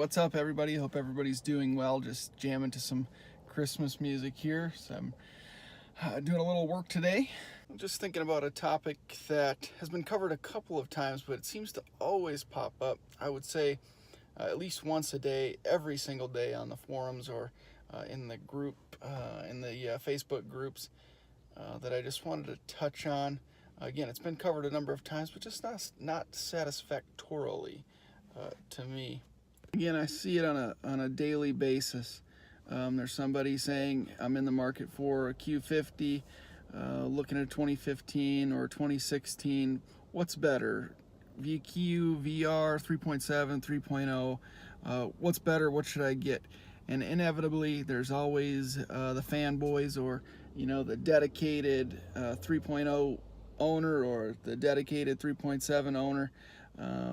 What's up, everybody? Hope everybody's doing well. Just jamming to some Christmas music here. So I'm doing a little work today. I'm just thinking about a topic that has been covered a couple of times, but it seems to always pop up. I would say at least once a day, every single day on the forums or in the group, in the Facebook groups that I just wanted to touch on. Again, it's been covered a number of times, but just not satisfactorily to me. Again, I see it on a daily basis. There's somebody saying I'm in the market for a Q50, looking at 2015 or 2016. What's better? VQ, VR, 3.7, 3.0. What's better? What should I get? And inevitably, there's always the fanboys or the dedicated 3.0 owner or the dedicated 3.7 owner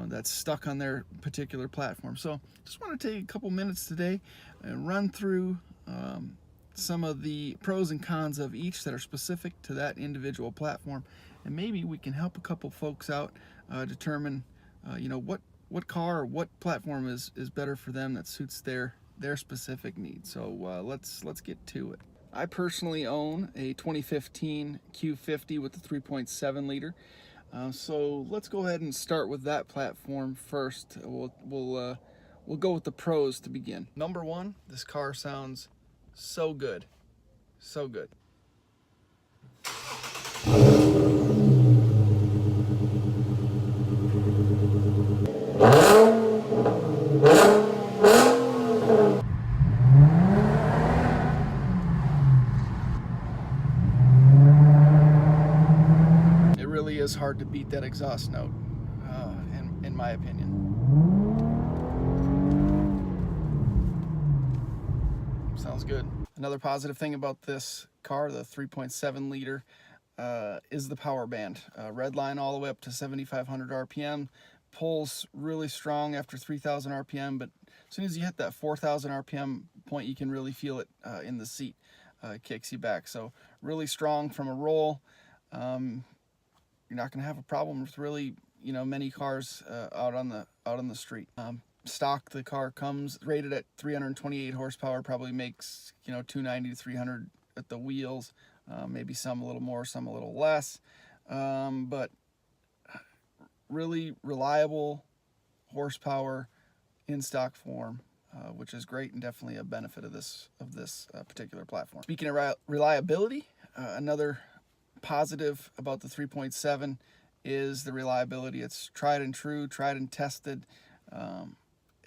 that's stuck on their particular platform. So just want to take a couple minutes today and run through some of the pros and cons of each that are specific to that individual platform, and maybe we can help a couple folks out determine what car or what platform is better for them that suits their specific needs. So let's get to it. I personally own a 2015 Q50 with the 3.7 liter. So let's go ahead and start with that platform first. We'll go with the pros to begin. Number one, this car sounds so good, so good. It really is hard to beat that exhaust note, in my opinion. Sounds good. Another positive thing about this car, the 3.7 liter, is the power band. Red line all the way up to 7,500 RPM. Pulls really strong after 3,000 RPM, but as soon as you hit that 4,000 RPM point, you can really feel it in the seat. It kicks you back. So really strong from a roll. You're not going to have a problem with really many cars out on the street. Stock, the car comes rated at 328 horsepower, probably makes 290 to 300 at the wheels, maybe some a little more, some a little less, but really reliable horsepower in stock form, which is great and definitely a benefit of this particular platform. Speaking of reliability, another positive about the 3.7 is the reliability. It's tried and true, tried and tested,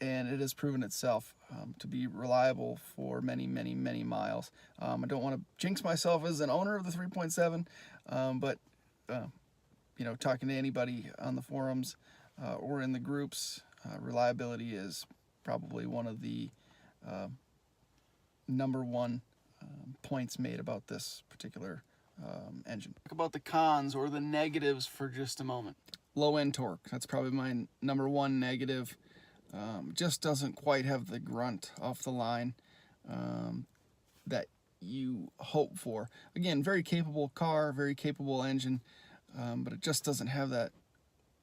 and it has proven itself to be reliable for many, many, many miles. I don't want to jinx myself as an owner of the 3.7, but talking to anybody on the forums or in the groups, reliability is probably one of the number one points made about this particular engine. Talk about the cons or the negatives for just a moment. Low end torque, that's probably my number one negative. Just doesn't quite have the grunt off the line that you hope for. Again, very capable car, very capable engine, but it just doesn't have that,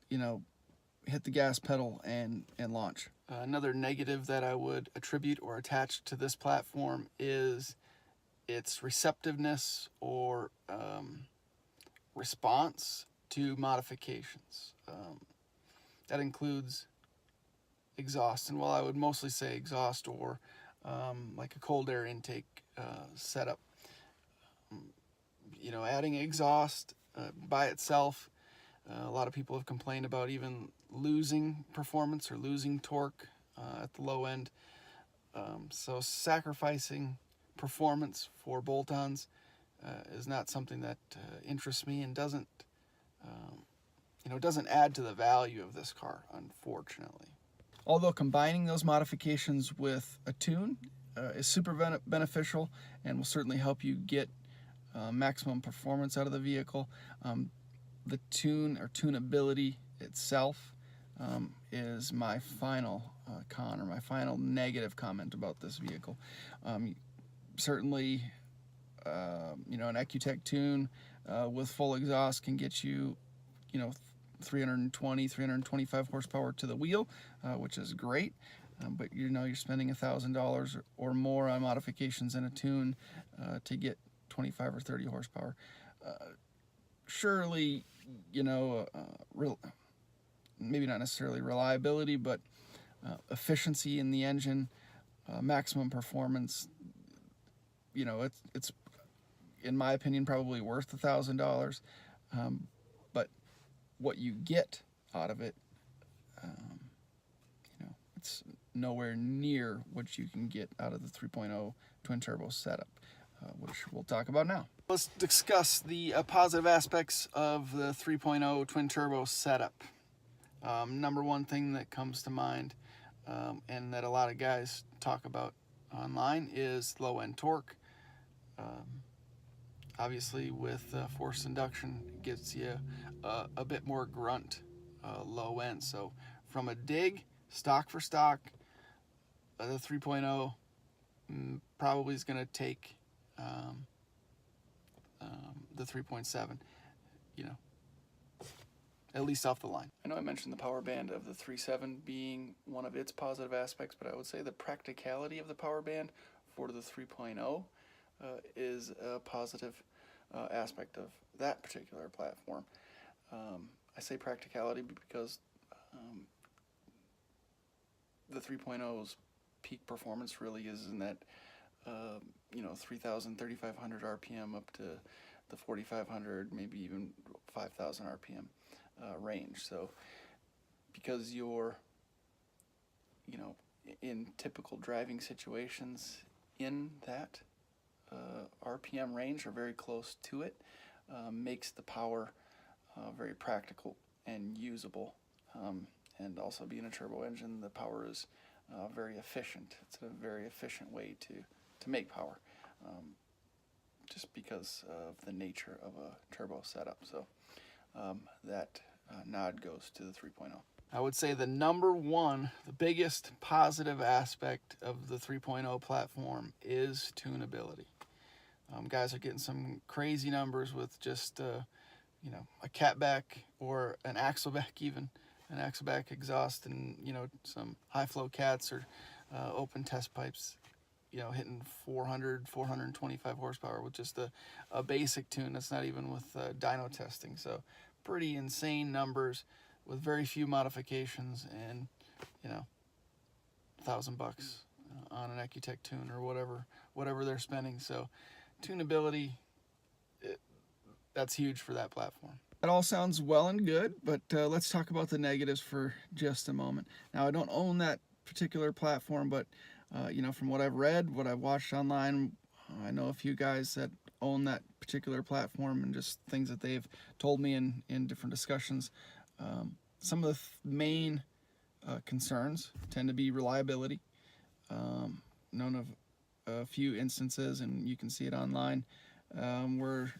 hit the gas pedal and launch. Another negative that I would attribute or attach to this platform is its receptiveness or response to modifications. That includes exhaust, and while I would mostly say exhaust or like a cold air intake setup, adding exhaust by itself, a lot of people have complained about even losing performance or losing torque at the low end. So sacrificing performance for bolt-ons is not something that interests me and doesn't add to the value of this car, unfortunately. Although combining those modifications with a tune is super beneficial and will certainly help you get maximum performance out of the vehicle, the tune or tunability itself is my final con or my final negative comment about this vehicle. Certainly, an Ecutech tune with full exhaust can get you, 320, 325 horsepower to the wheel, which is great. but you're spending $1,000 or more on modifications in a tune to get 25 or 30 horsepower. Surely, maybe not necessarily reliability, but efficiency in the engine, maximum performance. It's in my opinion probably worth $1,000, but what you get out of it, it's nowhere near what you can get out of the 3.0 twin turbo setup, which we'll talk about now. Let's discuss the positive aspects of the 3.0 twin turbo setup. Number one thing that comes to mind, and that a lot of guys talk about online, is low end torque. Obviously with forced induction, it gives you a bit more grunt low end. So from a dig, stock for stock, the 3.0 probably is going to take the 3.7, at least off the line. I know I mentioned the power band of the 3.7 being one of its positive aspects, but I would say the practicality of the power band for the 3.0 is a positive aspect of that particular platform. I say practicality because the 3.0's peak performance really is in that 3,000, 3,500 RPM up to the 4,500, maybe even 5,000 RPM range. So because you're in typical driving situations in that RPM range or very close to it, makes the power very practical and usable. And also being a turbo engine, the power is very efficient. It's a very efficient way to make power, just because of the nature of a turbo setup. So that nod goes to the 3.0. I would say the biggest positive aspect of the 3.0 platform is tunability. Guys are getting some crazy numbers with just a catback or an axleback, even an axleback exhaust, and some high flow cats or open test pipes, hitting 400, 425 horsepower with just a basic tune. That's not even with dyno testing. So pretty insane numbers with very few modifications, and $1,000 on an Ecutech tune or whatever they're spending. So tunability, that's huge for that platform. That all sounds well and good, but let's talk about the negatives for just a moment. Now, I don't own that particular platform, but from what I've read, what I've watched online, I know a few guys that own that particular platform, and just things that they've told me in different discussions. Some of the main concerns tend to be reliability. Known of a few instances, and you can see it online, where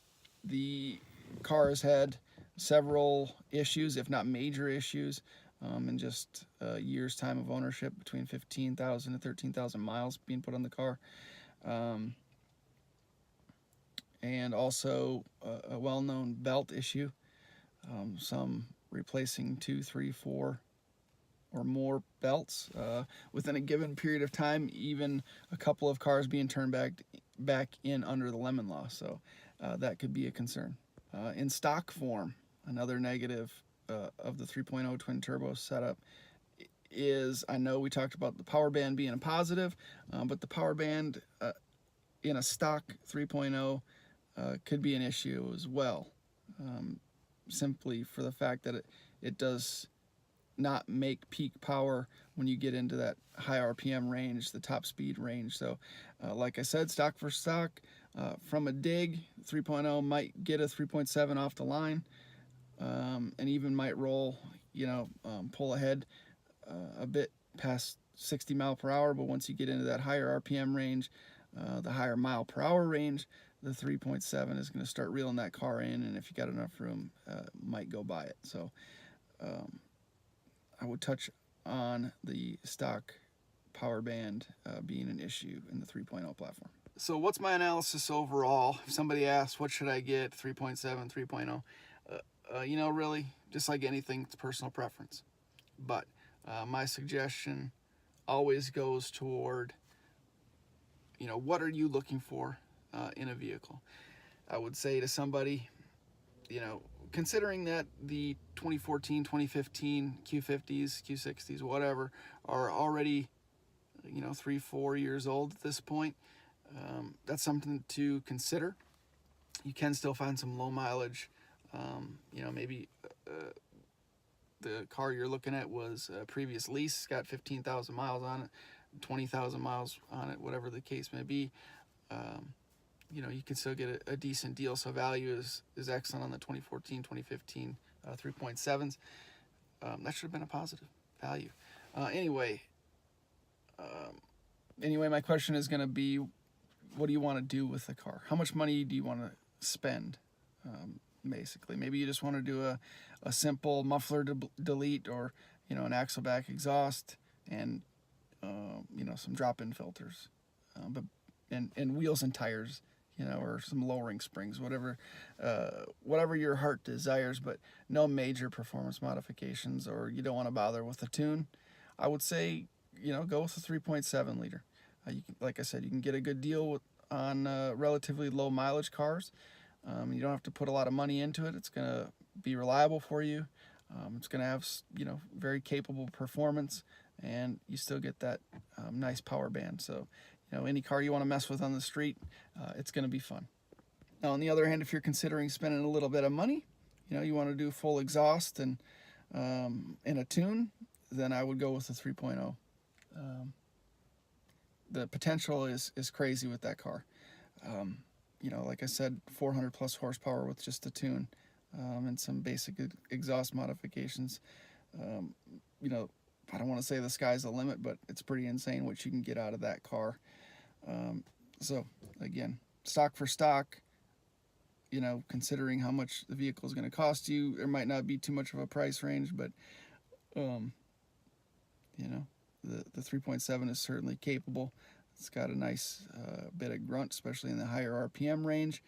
the car has had several issues, if not major issues, in just a year's time of ownership, between 15,000 and 13,000 miles being put on the car. And also a well-known belt issue, some replacing 2, 3, 4 or more belts within a given period of time, even a couple of cars being turned back in under the lemon law. So that could be a concern. In stock form, another negative of the 3.0 twin turbo setup is, I know we talked about the power band being a positive, but the power band in a stock 3.0 could be an issue as well, simply for the fact that it does not make peak power when you get into that high RPM range, the top speed range. So like I said, stock for stock, from a dig, 3.0 might get a 3.7 off the line, and even might roll, pull ahead a bit past 60 mile per hour. But once you get into that higher RPM range, the higher mile per hour range, the 3.7 is going to start reeling that car in, and if you got enough room, might go by it. So I would touch on the stock power band being an issue in the 3.0 platform. So what's my analysis overall? If somebody asks, what should I get, 3.7, 3.0? Really, just like anything, it's personal preference. But my suggestion always goes toward, you know, what are you looking for in a vehicle? I would say to somebody, you know, considering that the 2014, 2015 Q50s, Q60s, whatever, are already, you know, 3-4 years old at this point, that's something to consider. You can still find some low mileage, you know, maybe the car you're looking at was a previous lease, got 15,000 miles on it, 20,000 miles on it, whatever the case may be. You know, you can still get a decent deal. So value is excellent on the 2014, 2015 3.7s. That should have been a positive value. Anyway, my question is going to be, what do you want to do with the car? How much money do you want to spend? Basically, maybe you just want to do a simple muffler delete, or, you know, an axle back exhaust, and you know, some drop-in filters, but wheels and tires, you know, or some lowering springs, whatever your heart desires, but no major performance modifications, or you don't want to bother with the tune. I would say, you know, go with a 3.7 liter. Like I said, you can get a good deal on relatively low mileage cars. You don't have to put a lot of money into it. It's going to be reliable for you. It's going to have, you know, very capable performance, and you still get that nice power band. So, you know, any car you want to mess with on the street, it's going to be fun. Now, on the other hand, if you're considering spending a little bit of money, you know, you want to do full exhaust and a tune, then I would go with the 3.0. The potential is crazy with that car. You know, like I said, 400 plus horsepower with just a tune, and some basic exhaust modifications. You know, I don't want to say the sky's the limit, but it's pretty insane what you can get out of that car. So again, stock for stock, you know, considering how much the vehicle is going to cost you, there might not be too much of a price range, but you know, the 3.7 is certainly capable. It's got a nice bit of grunt, especially in the higher RPM range,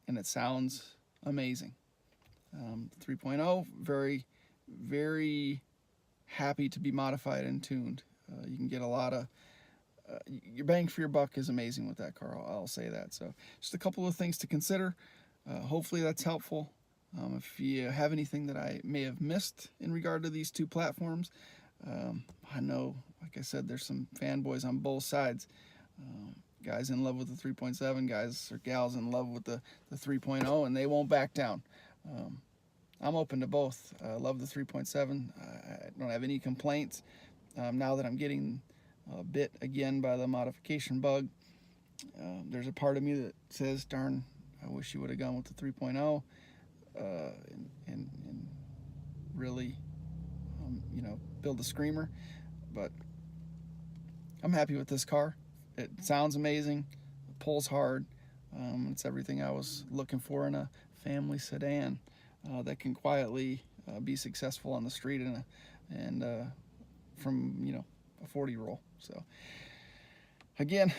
and it sounds amazing. 3.0, very, very happy to be modified and tuned. You can get a lot of, your bang for your buck is amazing with that car, I'll say that. So just a couple of things to consider. Hopefully that's helpful. If you have anything that I may have missed in regard to these two platforms, I know, like I said, there's some fanboys on both sides. Guys in love with the 3.7, guys or gals in love with the 3.0, and they won't back down. I'm open to both. I love the 3.7. I don't have any complaints. Now that I'm getting bit again by the modification bug, there's a part of me that says, darn, I wish you would have gone with the 3.0 and really, you know, build a screamer. But I'm happy with this car. It sounds amazing, it pulls hard. It's everything I was looking for in a family sedan that can quietly be successful on the street and from, you know, a 40 roll. So again,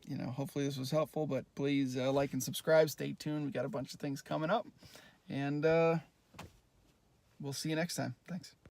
you know, hopefully this was helpful, but please like and subscribe. Stay tuned. We got a bunch of things coming up, and we'll see you next time. Thanks.